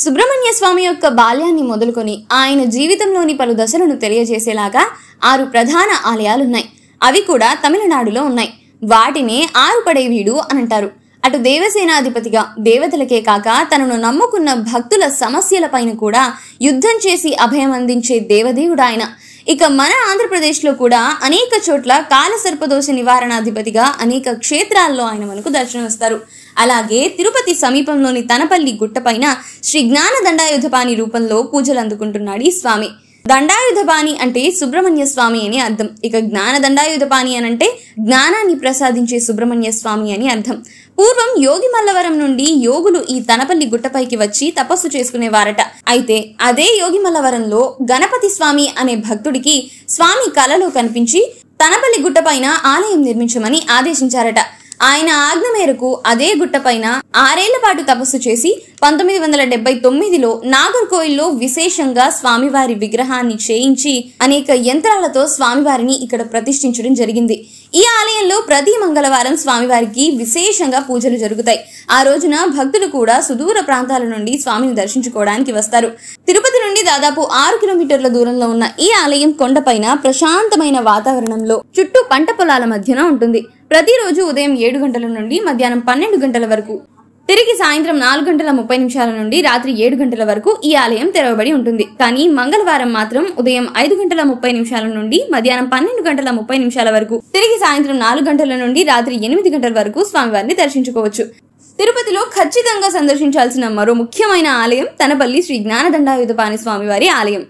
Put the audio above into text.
సుబ్రహ్మణ్య స్వామి యొక్క బాల్యాన్ని మొదలుకొని ఆయన జీవితంలోని పలు దశలను తెలియజేసేలాగా 6 ప్రధాన ఆలయాలున్నాయి. అవి కూడా తమిళనాడులో ఉన్నాయి. వాటినే ఆరుపడైవీడు అనంటారు. అటు దేవసేనాధిపతిగా దేవతలకే కాక తనను నమ్ముకున్న భక్తుల సమస్యలపైన కూడా యుద్ధం చేసి అభయం అందించే దేవదేవుడు ఆయన. ఇక మన ఆంధ్రప్రదేశ్లో కూడా అనేక చోట్ల కాలసర్పదోష నివారణాధిపతిగా అనేక క్షేత్రాల్లో ఆయన మనకు దర్శనమిస్తారు. అలాగే తిరుపతి సమీపంలోని తనపల్లి గుట్టపైన శ్రీ జ్ఞాన దండాయుధపాణి రూపంలో పూజలు అందుకుంటున్నాడు ఈ స్వామి. దండాయుధపాణి అంటే సుబ్రహ్మణ్య స్వామి అని అర్థం. ఇక జ్ఞాన దండాయుధపాణి అనంటే జ్ఞానాన్ని ప్రసాదించే సుబ్రహ్మణ్య స్వామి అని అర్థం. పూర్వం యోగి మల్లవరం నుండి యోగులు ఈ తనపల్లి గుట్టపైకి వచ్చి తపస్సు చేసుకునేవారట. అయితే అదే యోగి మల్లవరంలో గణపతి స్వామి అనే భక్తుడికి స్వామి కలలో కనిపించి తనపల్లి గుట్టపైన ఆలయం నిర్మించమని ఆదేశించారట. ఆయన ఆజ్ఞ మేరకు అదే గుట్టపైన 6 ఏళ్ల పాటు తపస్సు చేసి 1979లో నాగర్కోయిల్లో విశేషంగా స్వామివారి విగ్రహాన్ని చేయించి అనేక యంత్రాలతో స్వామివారిని ఇక్కడ ప్రతిష్ఠించడం జరిగింది. ఈ ఆలయంలో ప్రతి మంగళవారం స్వామివారికి విశేషంగా పూజలు జరుగుతాయి. ఆ రోజున భక్తులు కూడా సుదూర ప్రాంతాల నుండి స్వామిని దర్శించుకోవడానికి వస్తారు. తిరుపతి నుండి దాదాపు 6 కిలోమీటర్ల దూరంలో ఉన్న ఈ ఆలయం కొండపైన ప్రశాంతమైన వాతావరణంలో చుట్టూ పంట పొలాల మధ్యన ఉంటుంది. ప్రతిరోజు ఉదయం 7 గంటల నుండి మధ్యాహ్నం 12 గంటల వరకు, తిరిగి సాయంత్రం 4:30 నుండి రాత్రి 7 గంటల వరకు ఈ ఆలయం తెరవబడి ఉంటుంది. కానీ మంగళవారం మాత్రం ఉదయం 5:30 నుండి మధ్యాహ్నం 12:30 వరకు, తిరిగి సాయంత్రం 4 గంటల నుండి రాత్రి 8 గంటల వరకు స్వామివారిని దర్శించుకోవచ్చు. తిరుపతిలో ఖచ్చితంగా సందర్శించాల్సిన మరో ముఖ్యమైన ఆలయం తనపల్లి శ్రీ జ్ఞాన దండాయుధపాణి స్వామివారి ఆలయం.